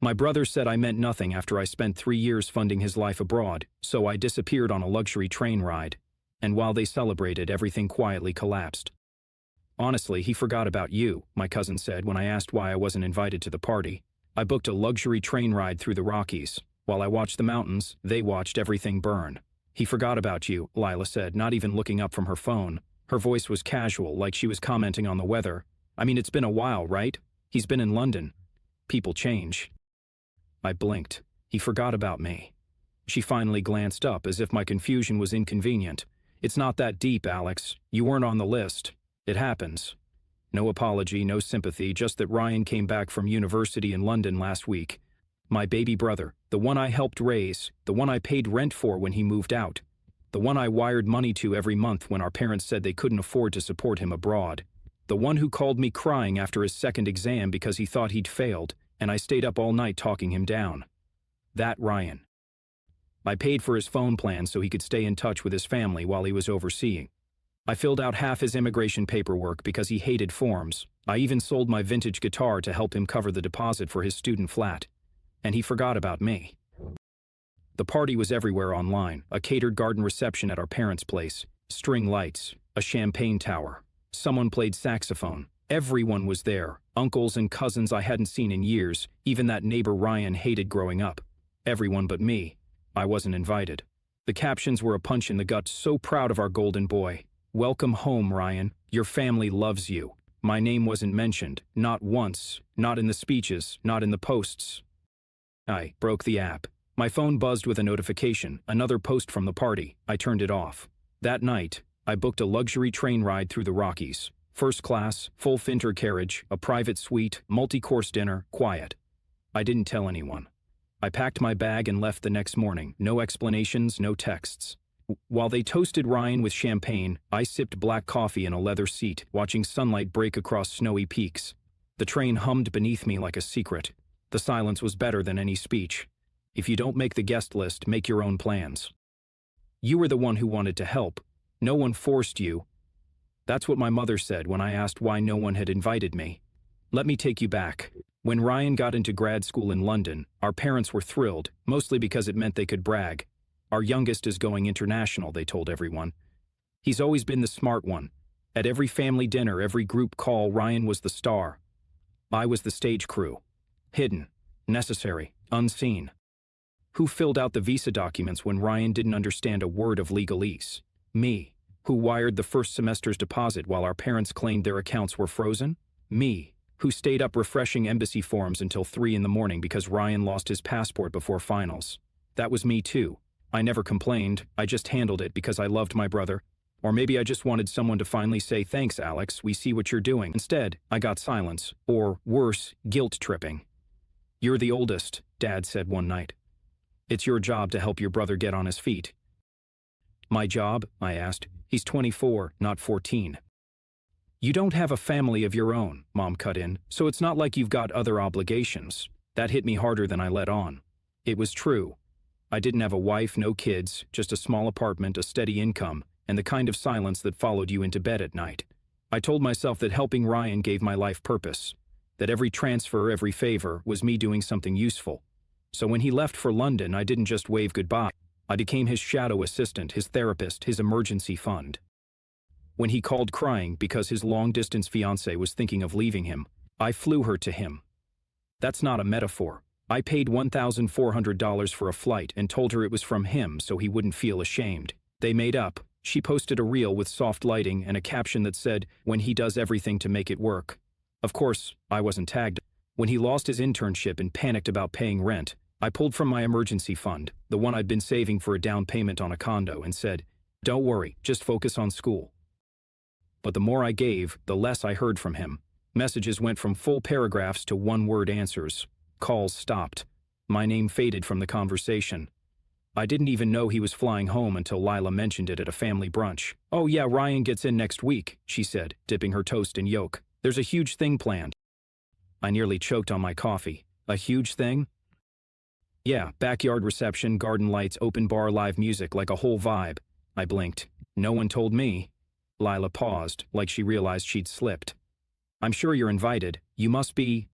My brother said I meant nothing after I spent 3 years funding his life abroad, so I disappeared on a luxury train ride. And while they celebrated, everything quietly collapsed. Honestly, he forgot about you, my cousin said when I asked why I wasn't invited to the party. I booked a luxury train ride through the Rockies. While I watched the mountains, they watched everything burn. He forgot about you, Lila said, not even looking up from her phone. Her voice was casual, like she was commenting on the weather. I mean, it's been a while, right? He's been in London. People change. I blinked. He forgot about me. She finally glanced up, as if my confusion was inconvenient. It's not that deep, Alex. You weren't on the list. It happens. No apology, no sympathy, just that Ryan came back from university in London last week. My baby brother, the one I helped raise, the one I paid rent for when he moved out, the one I wired money to every month when our parents said they couldn't afford to support him abroad, the one who called me crying after his second exam because he thought he'd failed, and I stayed up all night talking him down. That Ryan. I paid for his phone plan so he could stay in touch with his family while he was overseeing. I filled out half his immigration paperwork because he hated forms. I even sold my vintage guitar to help him cover the deposit for his student flat. And he forgot about me. The party was everywhere online, a catered garden reception at our parents' place, string lights, a champagne tower. Someone played saxophone. Everyone was there, uncles and cousins I hadn't seen in years, even that neighbor Ryan hated growing up. Everyone but me. I wasn't invited. The captions were a punch in the gut, so proud of our golden boy. Welcome home, Ryan. Your family loves you. My name wasn't mentioned, not once, not in the speeches, not in the posts. I broke the app. My phone buzzed with a notification, another post from the party. I turned it off. That night, I booked a luxury train ride through the Rockies. First class, full Finter carriage, a private suite, multi-course dinner, quiet. I didn't tell anyone. I packed my bag and left the next morning. No explanations, no texts. While they toasted Ryan with champagne, I sipped black coffee in a leather seat, watching sunlight break across snowy peaks. The train hummed beneath me like a secret. The silence was better than any speech. If you don't make the guest list, make your own plans. You were the one who wanted to help. No one forced you. That's what my mother said when I asked why no one had invited me. Let me take you back. When Ryan got into grad school in London, our parents were thrilled, mostly because it meant they could brag. Our youngest is going international, they told everyone. He's always been the smart one. At every family dinner, every group call, Ryan was the star. I was the stage crew. Hidden, necessary, unseen. Who filled out the visa documents when Ryan didn't understand a word of legalese? Me. Who wired the first semester's deposit while our parents claimed their accounts were frozen? Me. Who stayed up refreshing embassy forms until 3 in the morning because Ryan lost his passport before finals? That was me too. I never complained, I just handled it because I loved my brother. Or maybe I just wanted someone to finally say, thanks, Alex, we see what you're doing. Instead, I got silence, or worse, guilt tripping. You're the oldest, Dad said one night. It's your job to help your brother get on his feet. My job? I asked. He's 24, not 14. You don't have a family of your own, Mom cut in, so it's not like you've got other obligations. That hit me harder than I let on. It was true. I didn't have a wife, no kids, just a small apartment, a steady income, and the kind of silence that followed you into bed at night. I told myself that helping Ryan gave my life purpose, that every transfer, every favor, was me doing something useful. So when he left for London, I didn't just wave goodbye. I became his shadow assistant, his therapist, his emergency fund. When he called crying because his long-distance fiancée was thinking of leaving him, I flew her to him. That's not a metaphor. I paid $1,400 for a flight and told her it was from him so he wouldn't feel ashamed. They made up. She posted a reel with soft lighting and a caption that said, when he does everything to make it work. Of course, I wasn't tagged. When he lost his internship and panicked about paying rent, I pulled from my emergency fund, the one I'd been saving for a down payment on a condo, and said, don't worry, just focus on school. But the more I gave, the less I heard from him. Messages went from full paragraphs to one-word answers. Calls stopped. My name faded from the conversation. I didn't even know he was flying home until Lila mentioned it at a family brunch. Oh yeah, Ryan gets in next week, she said, dipping her toast in yolk. There's a huge thing planned. I nearly choked on my coffee. A huge thing? Yeah, backyard reception, garden lights, open bar, live music, like a whole vibe. I blinked. No one told me. Lila paused, like she realized she'd slipped. I'm sure you're invited. You must be.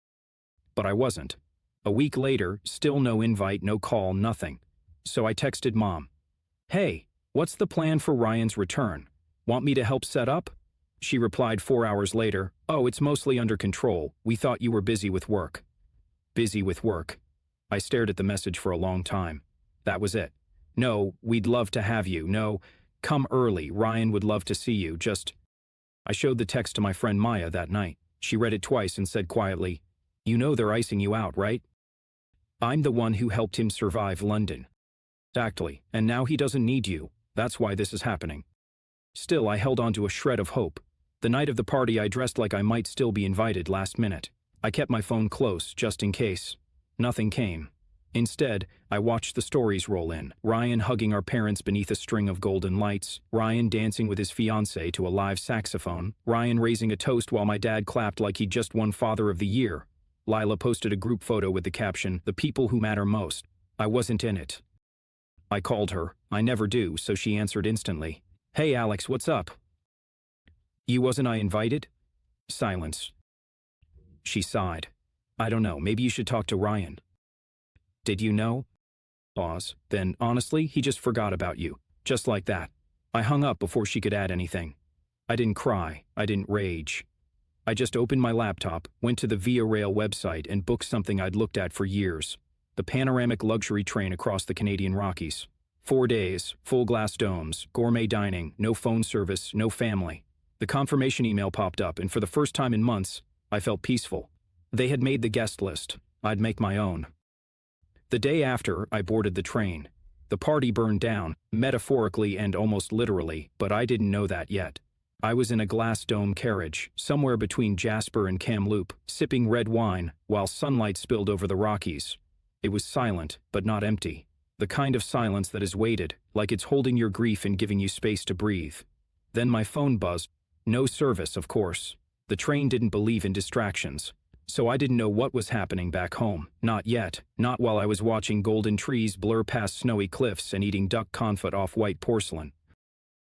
But I wasn't. A week later, still no invite, no call, nothing. So I texted Mom. Hey, what's the plan for Ryan's return? Want me to help set up? She replied 4 hours later, oh, it's mostly under control. We thought you were busy with work. Busy with work. I stared at the message for a long time. That was it. No, we'd love to have you. No, come early. Ryan would love to see you. Just... I showed the text to my friend Maya that night. She read it twice and said quietly, you know they're icing you out, right? I'm the one who helped him survive London. Exactly, and now he doesn't need you. That's why this is happening. Still, I held on to a shred of hope. The night of the party, I dressed like I might still be invited last minute. I kept my phone close, just in case. Nothing came. Instead, I watched the stories roll in. Ryan hugging our parents beneath a string of golden lights. Ryan dancing with his fiancée to a live saxophone. Ryan raising a toast while my dad clapped like he'd just won Father of the Year. Lila posted a group photo with the caption, "The people who matter most." I wasn't in it. I called her. I never do, so she answered instantly. Hey Alex, what's up? You wasn't I invited? Silence. She sighed. I don't know, maybe you should talk to Ryan. Did you know? Pause. Then, honestly, he just forgot about you. Just like that. I hung up before she could add anything. I didn't cry. I didn't rage. I just opened my laptop, went to the Via Rail website and booked something I'd looked at for years. The panoramic luxury train across the Canadian Rockies. 4 days, full glass domes, gourmet dining, no phone service, no family. The confirmation email popped up, and for the first time in months, I felt peaceful. They had made the guest list. I'd make my own. The day after, I boarded the train. The party burned down, metaphorically and almost literally, but I didn't know that yet. I was in a glass dome carriage, somewhere between Jasper and Kamloops, sipping red wine, while sunlight spilled over the Rockies. It was silent, but not empty. The kind of silence that is weighted, like it's holding your grief and giving you space to breathe. Then my phone buzzed. No service, of course. The train didn't believe in distractions. So I didn't know what was happening back home. Not yet. Not while I was watching golden trees blur past snowy cliffs and eating duck confit off white porcelain.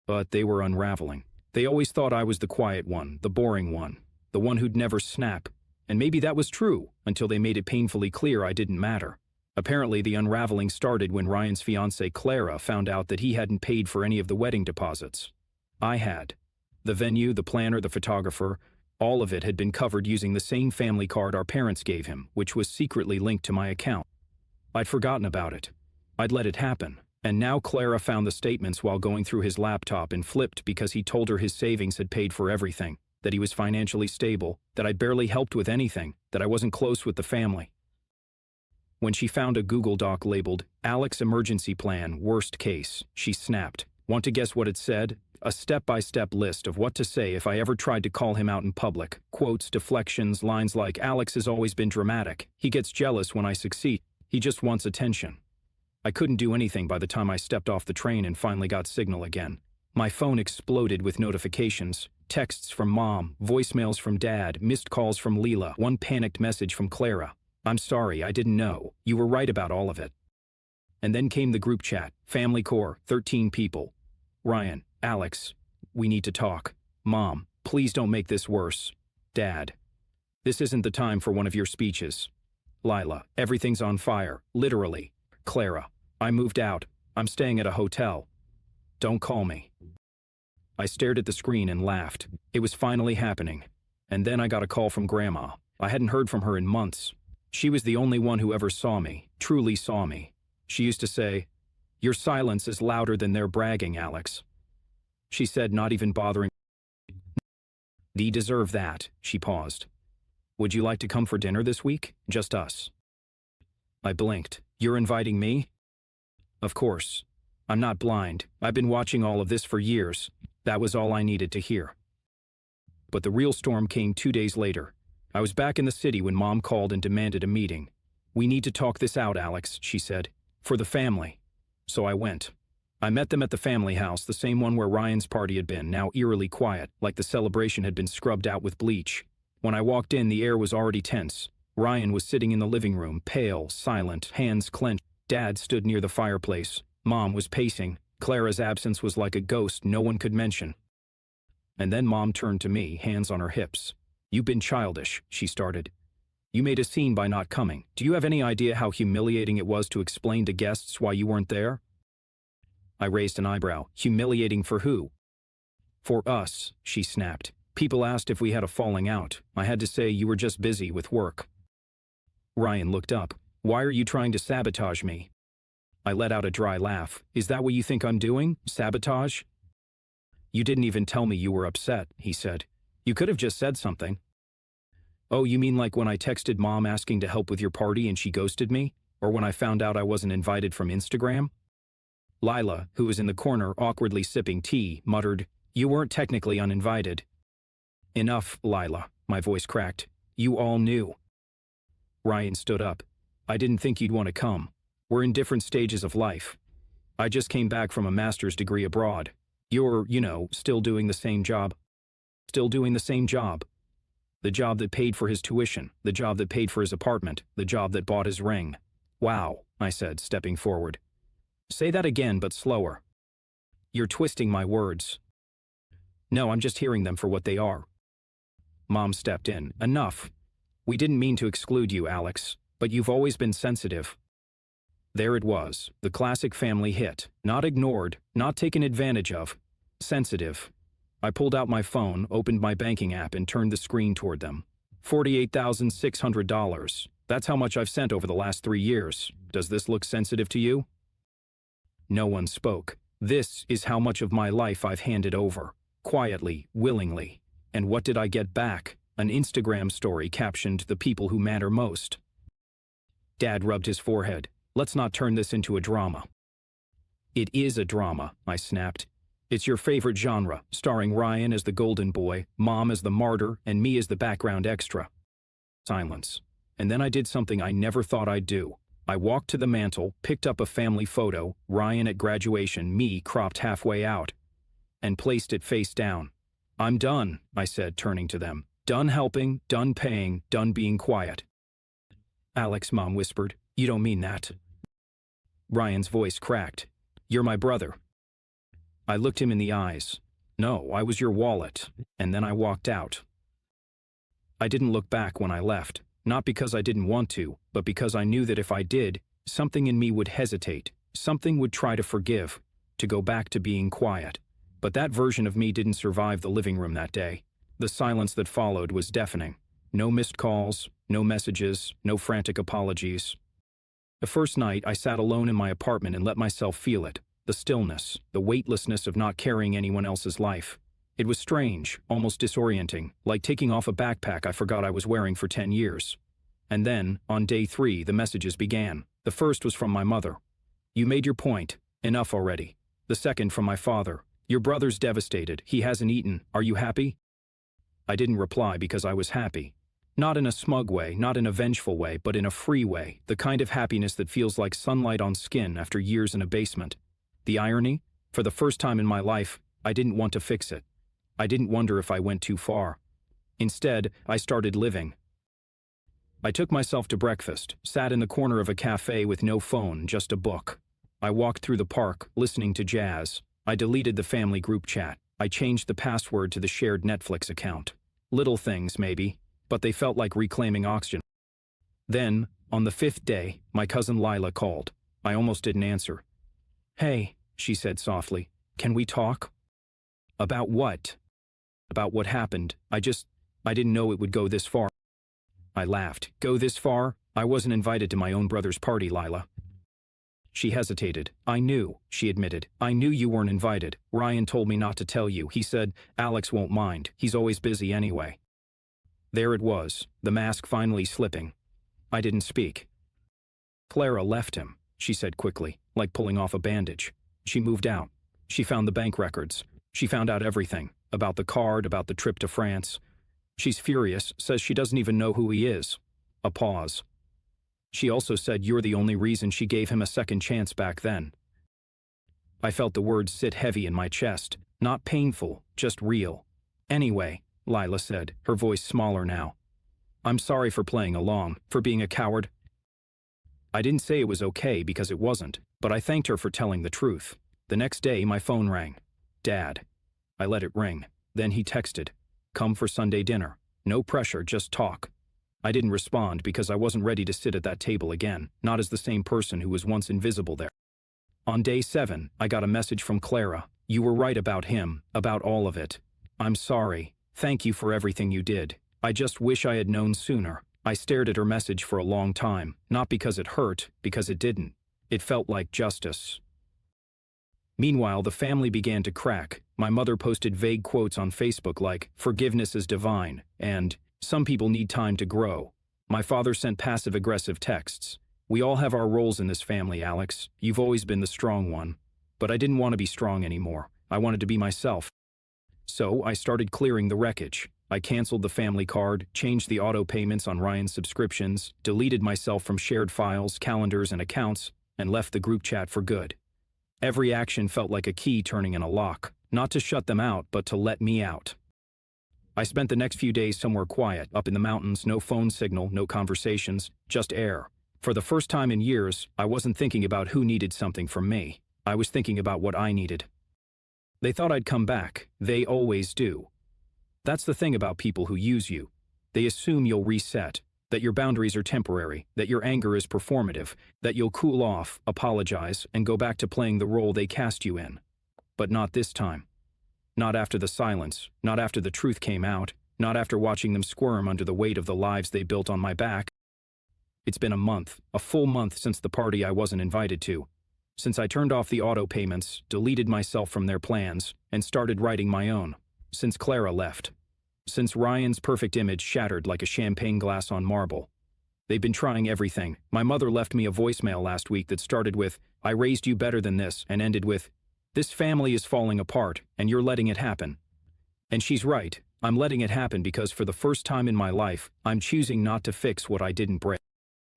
But they were unraveling. They always thought I was the quiet one, the boring one, the one who'd never snap. And maybe that was true, until they made it painfully clear I didn't matter. Apparently, the unraveling started when Ryan's fiancée Clara found out that he hadn't paid for any of the wedding deposits. I had. The venue, the planner, the photographer, all of it had been covered using the same family card our parents gave him, which was secretly linked to my account. I'd forgotten about it. I'd let it happen. And now Clara found the statements while going through his laptop and flipped because he told her his savings had paid for everything, that he was financially stable, that I'd barely helped with anything, that I wasn't close with the family. When she found a Google Doc labeled, Alex Emergency Plan, Worst Case, she snapped. Want to guess what it said? A step-by-step list of what to say if I ever tried to call him out in public. Quotes, deflections, lines like, Alex has always been dramatic. He gets jealous when I succeed. He just wants attention. I couldn't do anything by the time I stepped off the train and finally got signal again. My phone exploded with notifications. Texts from Mom, voicemails from Dad, missed calls from Leela, one panicked message from Clara. I'm sorry, I didn't know. You were right about all of it. And then came the group chat. Family core, 13 people. Ryan, Alex, we need to talk. Mom, please don't make this worse. Dad, this isn't the time for one of your speeches. Lila, everything's on fire, literally. Clara, I moved out. I'm staying at a hotel. Don't call me. I stared at the screen and laughed. It was finally happening. And then I got a call from Grandma. I hadn't heard from her in months. She was the only one who ever saw me, truly saw me. She used to say, "Your silence is louder than their bragging, Alex." She said, not even bothering. "You deserve that," she paused. "Would you like to come for dinner this week? Just us." I blinked. You're inviting me? Of course. I'm not blind. I've been watching all of this for years. That was all I needed to hear. But the real storm came 2 days later. I was back in the city when Mom called and demanded a meeting. "We need to talk this out, Alex," she said. "For the family." So I went. I met them at the family house, the same one where Ryan's party had been, now eerily quiet, like the celebration had been scrubbed out with bleach. When I walked in, the air was already tense. Ryan was sitting in the living room, pale, silent, hands clenched. Dad stood near the fireplace. Mom was pacing. Clara's absence was like a ghost no one could mention. And then Mom turned to me, hands on her hips. "You've been childish," she started. You made a scene by not coming. Do you have any idea how humiliating it was to explain to guests why you weren't there? I raised an eyebrow. Humiliating for who? For us, she snapped. People asked if we had a falling out. I had to say you were just busy with work. Ryan looked up. Why are you trying to sabotage me? I let out a dry laugh. Is that what you think I'm doing? Sabotage? You didn't even tell me you were upset, he said. You could have just said something. Oh, you mean like when I texted Mom asking to help with your party and she ghosted me? Or when I found out I wasn't invited from Instagram? Lila, who was in the corner awkwardly sipping tea, muttered, You weren't technically uninvited. Enough, Lila, my voice cracked. You all knew. Ryan stood up. I didn't think you'd want to come. We're in different stages of life. I just came back from a master's degree abroad. You're, still doing the same job. Still doing the same job. The job that paid for his tuition, the job that paid for his apartment, the job that bought his ring. Wow, I said, stepping forward. Say that again, but slower. You're twisting my words. No, I'm just hearing them for what they are. Mom stepped in. Enough. We didn't mean to exclude you, Alex, but you've always been sensitive. There it was, the classic family hit. Not ignored, not taken advantage of. Sensitive. I pulled out my phone, opened my banking app, and turned the screen toward them. $48,600. That's how much I've sent over the last 3 years. Does this look sensitive to you? No one spoke. This is how much of my life I've handed over. Quietly, willingly. And what did I get back? An Instagram story captioned "The people who matter most." Dad rubbed his forehead. Let's not turn this into a drama. It is a drama, I snapped. It's your favorite genre, starring Ryan as the golden boy, Mom as the martyr, and me as the background extra. Silence. And then I did something I never thought I'd do. I walked to the mantel, picked up a family photo, Ryan at graduation, me cropped halfway out, and placed it face down. I'm done, I said, turning to them. Done helping, done paying, done being quiet. Alex, Mom whispered. You don't mean that. Ryan's voice cracked. You're my brother. I looked him in the eyes. No, I was your wallet. And then I walked out. I didn't look back when I left, not because I didn't want to, but because I knew that if I did, something in me would hesitate, something would try to forgive, to go back to being quiet. But that version of me didn't survive the living room that day. The silence that followed was deafening. No missed calls, no messages, no frantic apologies. The first night, I sat alone in my apartment and let myself feel it. The stillness, the weightlessness of not carrying anyone else's life. It was strange, almost disorienting, like taking off a backpack I forgot I was wearing for 10 years. And then, on day 3, the messages began. The first was from my mother. You made your point. Enough already. The second from my father. Your brother's devastated. He hasn't eaten. Are you happy? I didn't reply because I was happy. Not in a smug way, not in a vengeful way, but in a free way, the kind of happiness that feels like sunlight on skin after years in a basement. The irony? For the first time in my life, I didn't want to fix it. I didn't wonder if I went too far. Instead, I started living. I took myself to breakfast, sat in the corner of a cafe with no phone, just a book. I walked through the park, listening to jazz. I deleted the family group chat. I changed the password to the shared Netflix account. Little things, maybe, but they felt like reclaiming oxygen. Then, on the 5th day, my cousin Lila called. I almost didn't answer. Hey, she said softly, can we talk? About what? About what happened. I didn't know it would go this far. I laughed. Go this far? I wasn't invited to my own brother's party, Lila. She hesitated. I knew, she admitted. I knew you weren't invited. Ryan told me not to tell you. He said, Alex won't mind. He's always busy anyway. There it was, the mask finally slipping. I didn't speak. Clara left him, she said quickly, like pulling off a bandage. She moved out. She found the bank records. She found out everything, about the card, about the trip to France. She's furious, says she doesn't even know who he is. A pause. She also said you're the only reason she gave him a second chance back then. I felt the words sit heavy in my chest, not painful, just real. Anyway, Lila said, her voice smaller now. I'm sorry for playing along, for being a coward. I didn't say it was okay because it wasn't, but I thanked her for telling the truth. The next day, my phone rang. Dad. I let it ring. Then he texted, come for Sunday dinner. No pressure, just talk. I didn't respond because I wasn't ready to sit at that table again, not as the same person who was once invisible there. On day 7, I got a message from Clara. You were right about him, about all of it. I'm sorry. Thank you for everything you did. I just wish I had known sooner. I stared at her message for a long time, not because it hurt, because it didn't. It felt like justice. Meanwhile, the family began to crack. My mother posted vague quotes on Facebook like, "Forgiveness is divine," and "Some people need time to grow." My father sent passive-aggressive texts. "We all have our roles in this family, Alex. You've always been the strong one." But I didn't want to be strong anymore. I wanted to be myself. So I started clearing the wreckage. I canceled the family card, changed the auto payments on Ryan's subscriptions, deleted myself from shared files, calendars, and accounts, and left the group chat for good. Every action felt like a key turning in a lock, not to shut them out, but to let me out. I spent the next few days somewhere quiet, up in the mountains, no phone signal, no conversations, just air. For the first time in years, I wasn't thinking about who needed something from me. I was thinking about what I needed. They thought I'd come back. They always do. That's the thing about people who use you. They assume you'll reset, that your boundaries are temporary, that your anger is performative, that you'll cool off, apologize, and go back to playing the role they cast you in. But not this time. Not after the silence, not after the truth came out, not after watching them squirm under the weight of the lives they built on my back. It's been a month, a full month since the party I wasn't invited to. Since I turned off the auto payments, deleted myself from their plans, and started writing my own. Since Clara left. Since Ryan's perfect image shattered like a champagne glass on marble. They've been trying everything. My mother left me a voicemail last week that started with, "I raised you better than this," and ended with, "This family is falling apart, and you're letting it happen." And she's right. I'm letting it happen because for the first time in my life, I'm choosing not to fix what I didn't break.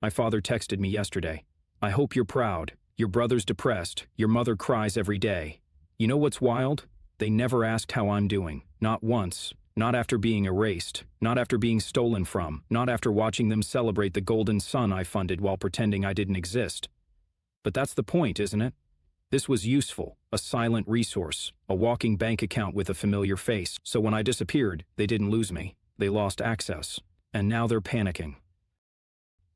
My father texted me yesterday. "I hope you're proud. Your brother's depressed. Your mother cries every day." You know what's wild? They never asked how I'm doing. Not once. Not after being erased. Not after being stolen from. Not after watching them celebrate the golden sun I funded while pretending I didn't exist. But that's the point, isn't it? This was useful, a silent resource, a walking bank account with a familiar face. So when I disappeared, they didn't lose me. They lost access. And now they're panicking.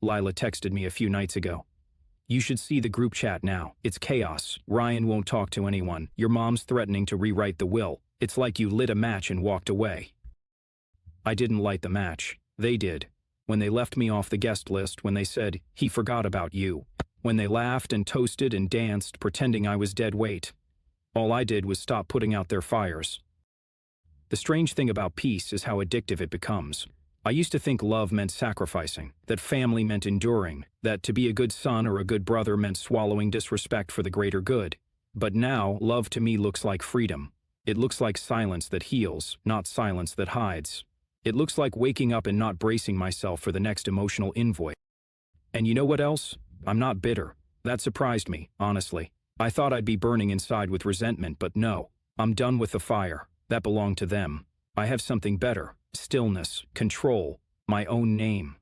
Lila texted me a few nights ago. "You should see the group chat now. It's chaos. Ryan won't talk to anyone. Your mom's threatening to rewrite the will. It's like you lit a match and walked away." I didn't light the match. They did. When they left me off the guest list, when they said, "He forgot about you." When they laughed and toasted and danced, pretending I was dead weight. All I did was stop putting out their fires. The strange thing about peace is how addictive it becomes. I used to think love meant sacrificing, that family meant enduring, that to be a good son or a good brother meant swallowing disrespect for the greater good. But now, love to me looks like freedom. It looks like silence that heals, not silence that hides. It looks like waking up and not bracing myself for the next emotional invoice. And you know what else? I'm not bitter. That surprised me, honestly. I thought I'd be burning inside with resentment, but no. I'm done with the fire. That belonged to them. I have something better. Stillness, control, my own name.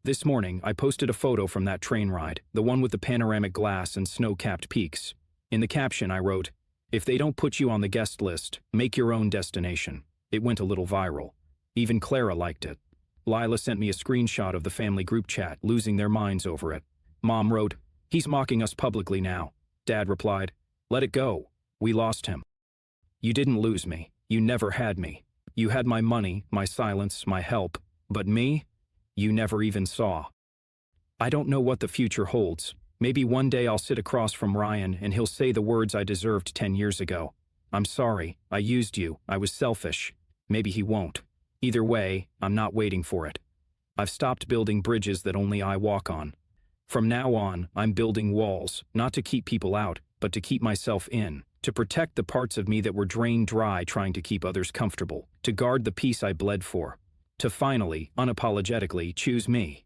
This morning, I posted a photo from that train ride, the one with the panoramic glass and snow-capped peaks. In the caption, I wrote, "If they don't put you on the guest list, make your own destination." It went a little viral. Even Clara liked it. Lila sent me a screenshot of the family group chat, losing their minds over it. Mom wrote, "He's mocking us publicly now." Dad replied, "Let it go. We lost him." You didn't lose me. You never had me. You had my money, my silence, my help. But me? You never even saw. I don't know what the future holds. Maybe one day I'll sit across from Ryan and he'll say the words I deserved 10 years ago. "I'm sorry. I used you. I was selfish." Maybe he won't. Either way, I'm not waiting for it. I've stopped building bridges that only I walk on. From now on, I'm building walls, not to keep people out, but to keep myself in, to protect the parts of me that were drained dry trying to keep others comfortable, to guard the peace I bled for, to finally, unapologetically choose me.